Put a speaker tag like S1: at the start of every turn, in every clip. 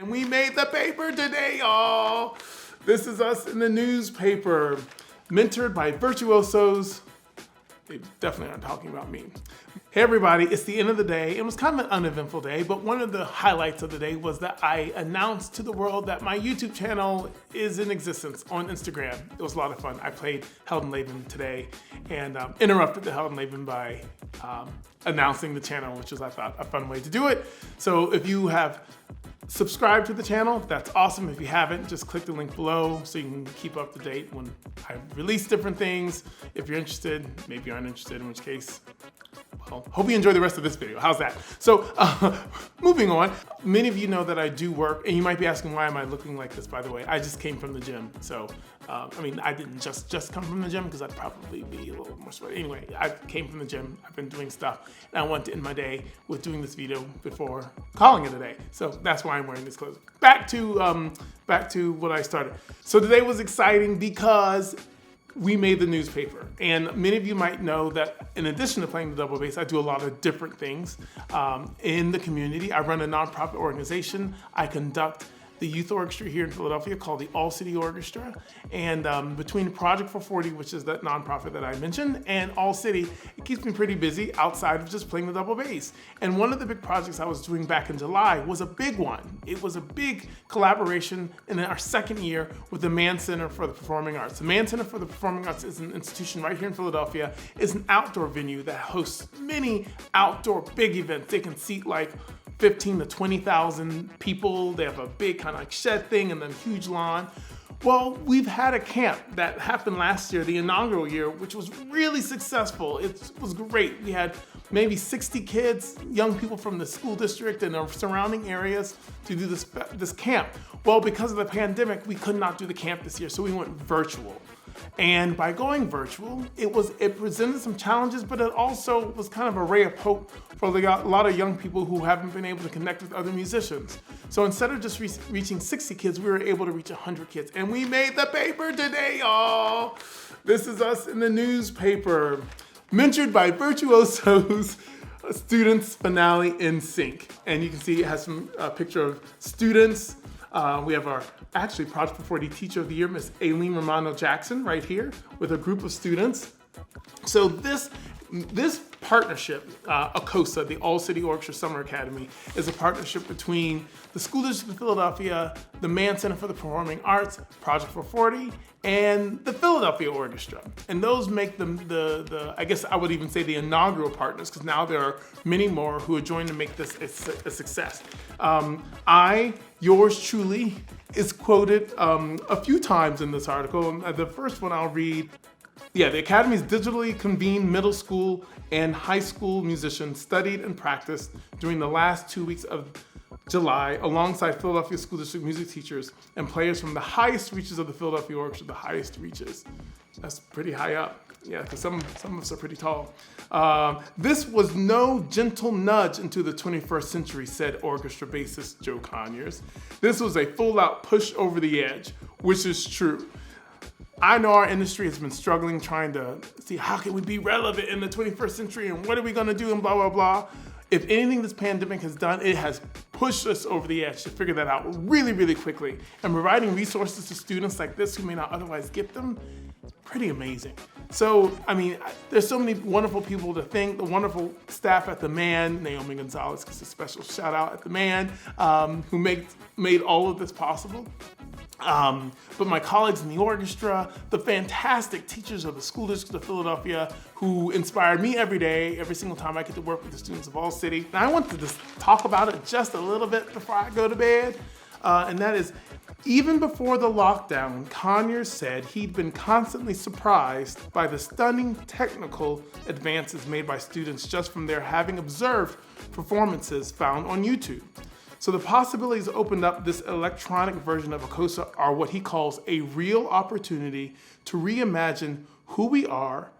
S1: We made the paper today, y'all. This is us in the newspaper, mentored by virtuosos. They definitely aren't talking about me. Hey everybody, it's the end of the day. It was kind of an uneventful day, but one of the highlights of the day was that I announced to the world that my YouTube channel is in existence on Instagram. It was a lot of fun. I played Heldenleben today and interrupted the Heldenleben by announcing the channel, which was, I thought, a fun way to do it. So if you have subscribed to the channel, that's awesome. If you haven't, just click the link below so you can keep up to date when I release different things. If you're interested, maybe you aren't interested, in which case, well, hope you enjoy the rest of this video. How's that? So moving on, many of you know that I do work, and you might be asking, why am I looking like this, by the way? I just came from the gym. So, I mean, I didn't just come from the gym because I'd probably be a little more sweaty. Anyway, I came from the gym. I've been doing stuff, and I want to end my day with doing this video before calling it a day. So that's why I'm wearing this clothes. Back to what I started. So today was exciting because we made the newspaper, and many of you might know that in addition to playing the double bass, I do a lot of different things in the community. I run a nonprofit organization. I conduct the youth orchestra here in Philadelphia called the All City Orchestra, and between Project 440, which is that nonprofit that I mentioned, and All City, it keeps me pretty busy outside of just playing the double bass. And one of the big projects I was doing back in July was a big one. It was a big collaboration in our second year with the Mann Center for the Performing Arts. The Mann Center for the Performing Arts is an institution right here in Philadelphia. It's an outdoor venue that hosts many outdoor big events. They can seat like 15 to 20,000 people. They have a big kind of like shed thing and then huge lawn. Well, we've had a camp that happened last year, the inaugural year, which was really successful. It was great. We had maybe 60 kids, young people from the school district and the surrounding areas to do this camp. Well, because of the pandemic, we could not do the camp this year, so we went virtual. And by going virtual, it presented some challenges, but it also was kind of a ray of hope for a lot of young people who haven't been able to connect with other musicians. So instead of just reaching 60 kids, we were able to reach 100 kids. And we made the paper today, y'all. This is us in the newspaper, mentored by virtuosos, students finale in sync. And you can see it has some picture of students. We have our actually Project 440 Teacher of the Year, Miss Aileen Romano Jackson, right here with a group of students. So this partnership, ACOSA, the All City Orchestra Summer Academy, is a partnership between the School District of Philadelphia, the Mann Center for the Performing Arts, Project 440, and the Philadelphia Orchestra. And those make them I guess I would even say the inaugural partners, because now there are many more who are joining to make this a success. Yours truly, is quoted a few times in this article. The first one I'll read. Yeah, the Academy's digitally convened middle school and high school musicians studied and practiced during the last 2 weeks of July alongside Philadelphia School District music teachers and players from the highest reaches of the Philadelphia Orchestra, the highest reaches. That's pretty high up. Yeah, because some of us are pretty tall. This was no gentle nudge into the 21st century, said orchestra bassist Joe Conyers. This was a full-out push over the edge, which is true. I know our industry has been struggling trying to see how can we be relevant in the 21st century and what are we gonna do and blah, blah, blah. If anything this pandemic has done, it has pushed us over the edge to figure that out really, really quickly. And providing resources to students like this who may not otherwise get them, pretty amazing. So, I mean, there's so many wonderful people to thank, the wonderful staff at the Mann, Naomi Gonzalez gets a special shout out at the Mann, who made all of this possible. But my colleagues in the orchestra, the fantastic teachers of the School District of Philadelphia who inspired me every day, every single time I get to work with the students of All City. And I want to just talk about it just a little bit before I go to bed. And that is, even before the lockdown, Conyers said he'd been constantly surprised by the stunning technical advances made by students just from their having observed performances found on YouTube. So the possibilities opened up this electronic version of ACOSA are what he calls a real opportunity to reimagine who we are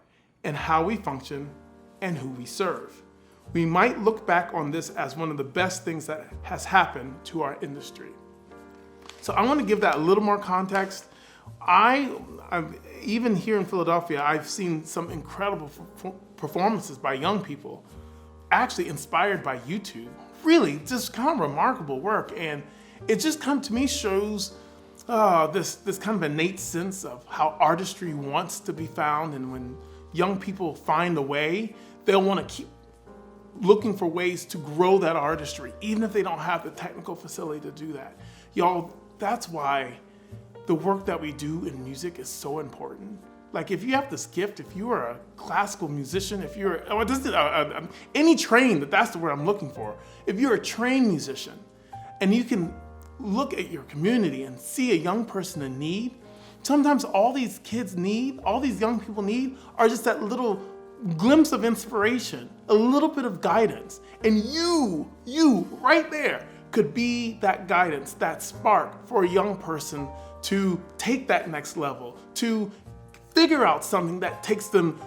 S1: and how we function and who we serve. We might look back on this as one of the best things that has happened to our industry. So I want to give that a little more context. Even here in Philadelphia, I've seen some incredible performances by young people, actually inspired by YouTube. Really, just kind of remarkable work. And it just kind of, to me, shows this kind of innate sense of how artistry wants to be found. And when young people find a way, they'll want to keep looking for ways to grow that artistry, even if they don't have the technical facility to do that. Y'all, that's why the work that we do in music is so important. Like, if you have this gift, if you are a classical musician, if you're, any trained, that's the word I'm looking for. If you're a trained musician and you can look at your community and see a young person in need, sometimes all these kids need, all these young people need, are just that little glimpse of inspiration, a little bit of guidance. And you right there could be that guidance, that spark for a young person to take that next level, to figure out something that takes them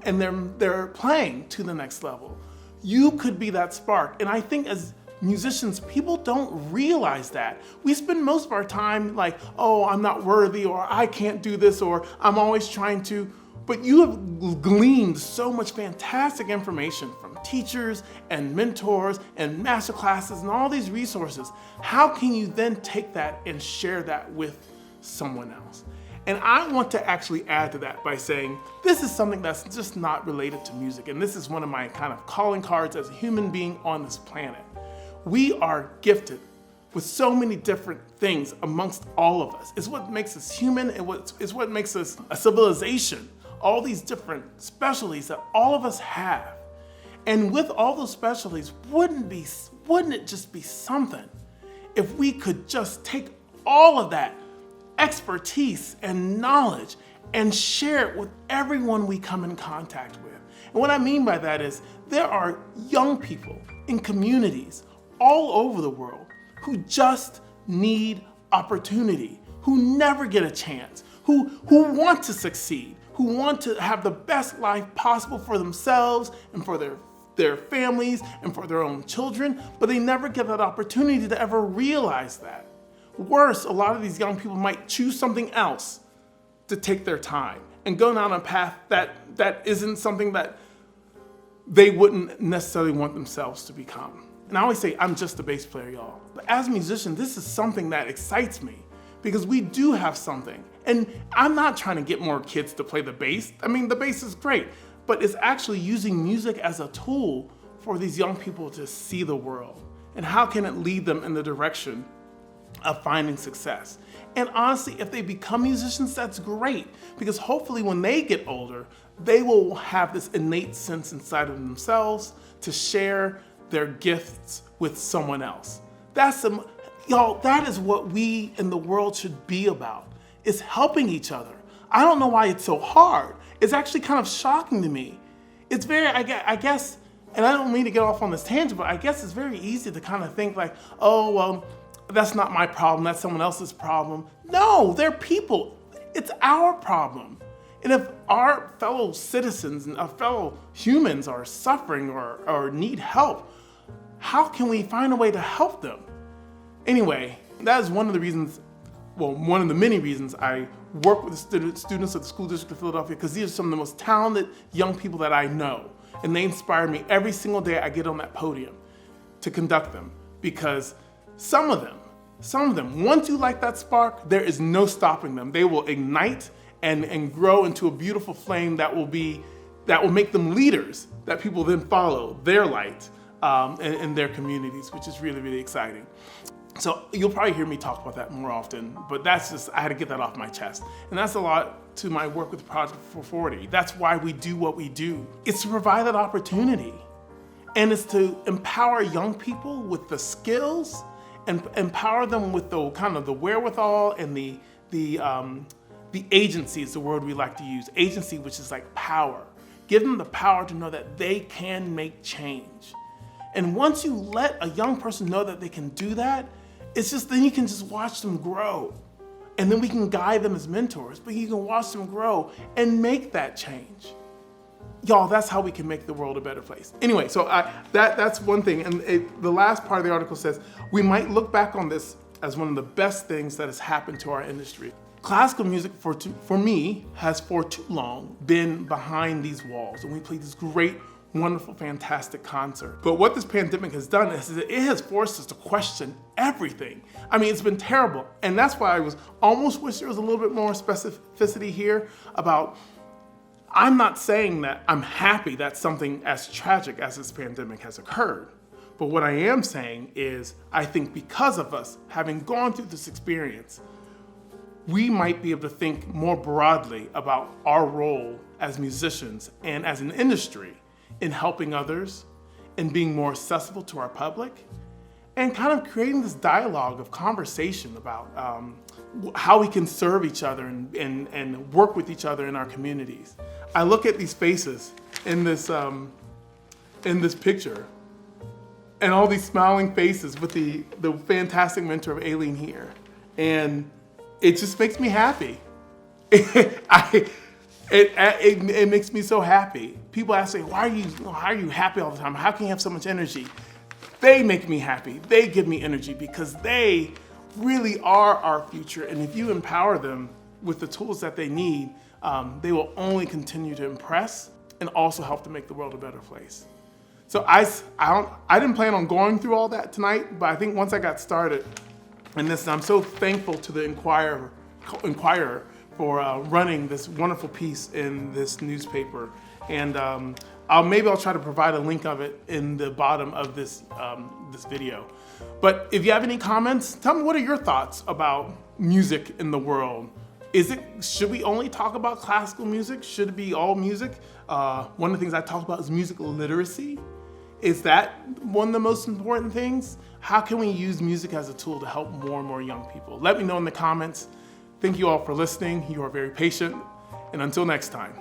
S1: and they're playing to the next level. You could be that spark. And I think as musicians, people don't realize that. We spend most of our time like, oh, I'm not worthy, or I can't do this, or I'm always trying to. But you have gleaned so much fantastic information from teachers and mentors and master classes and all these resources. How can you then take that and share that with someone else? And I want to actually add to that by saying, this is something that's just not related to music. And this is one of my kind of calling cards as a human being on this planet. We are gifted with so many different things amongst all of us. It's what makes us human, and it's what makes us a civilization. All these different specialties that all of us have. And with all those specialties, wouldn't it just be something if we could just take all of that expertise and knowledge and share it with everyone we come in contact with? And what I mean by that is, there are young people in communities all over the world who just need opportunity, who never get a chance, who want to succeed, who want to have the best life possible for themselves and for their families and for their own children, but they never get that opportunity to ever realize that. Worse, a lot of these young people might choose something else to take their time and go down a path that isn't something that they wouldn't necessarily want themselves to become. And I always say, I'm just a bass player, y'all. But as a musician, this is something that excites me, because we do have something. And I'm not trying to get more kids to play the bass. I mean, the bass is great, but it's actually using music as a tool for these young people to see the world. And how can it lead them in the direction of finding success? And honestly, if they become musicians, that's great, because hopefully when they get older, they will have this innate sense inside of themselves to share their gifts with someone else. Y'all, that is what we in the world should be about, is helping each other. I don't know why it's so hard. It's actually kind of shocking to me. It's very, I guess, and I don't mean to get off on this tangent, but I guess it's very easy to kind of think like, oh, well, that's not my problem, that's someone else's problem. No, they're people. It's our problem. And if our fellow citizens and our fellow humans are suffering or need help, how can we find a way to help them? Anyway, that is one of the reasons, well, one of the many reasons I work with the students of the School District of Philadelphia, because these are some of the most talented young people that I know. And they inspire me every single day I get on that podium to conduct them. Because some of them, once you light that spark, there is no stopping them. They will ignite and grow into a beautiful flame that will make them leaders that people then follow their light in their communities, which is really, really exciting. So you'll probably hear me talk about that more often, but that's just, I had to get that off my chest. And that's a lot to my work with Project 440. That's why we do what we do. It's to provide that opportunity. And it's to empower young people with the skills and empower them with the kind of the wherewithal and the agency is the word we like to use. Agency, which is like power. Give them the power to know that they can make change. And once you let a young person know that they can do that, it's just, then you can just watch them grow. And then we can guide them as mentors, but you can watch them grow and make that change. Y'all, that's how we can make the world a better place. Anyway, so that's one thing. And the last part of the article says, we might look back on this as one of the best things that has happened to our industry. Classical music, for me, has for too long been behind these walls. And we play these great wonderful, fantastic concert. But what this pandemic has done is that it has forced us to question everything. I mean, it's been terrible. And that's why I was almost wish there was a little bit more specificity here about, I'm not saying that I'm happy that something as tragic as this pandemic has occurred. But what I am saying is, I think because of us having gone through this experience, we might be able to think more broadly about our role as musicians and as an industry in helping others and being more accessible to our public, and kind of creating this dialogue of conversation about how we can serve each other and work with each other in our communities. I look at these faces in this picture, and all these smiling faces with the fantastic mentor of Aileen here, and it just makes me happy. It makes me so happy. People ask me, why are you happy all the time? How can you have so much energy? They make me happy. They give me energy because they really are our future. And if you empower them with the tools that they need, they will only continue to impress and also help to make the world a better place. So I didn't plan on going through all that tonight, but I think once I got started in this, I'm so thankful to the Inquirer for running this wonderful piece in this newspaper. And maybe I'll try to provide a link of it in the bottom of this video. But if you have any comments, tell me, what are your thoughts about music in the world? Should we only talk about classical music? Should it be all music? One of the things I talked about is musical literacy. Is that one of the most important things? How can we use music as a tool to help more and more young people? Let me know in the comments. Thank you all for listening. You are very patient. And until next time.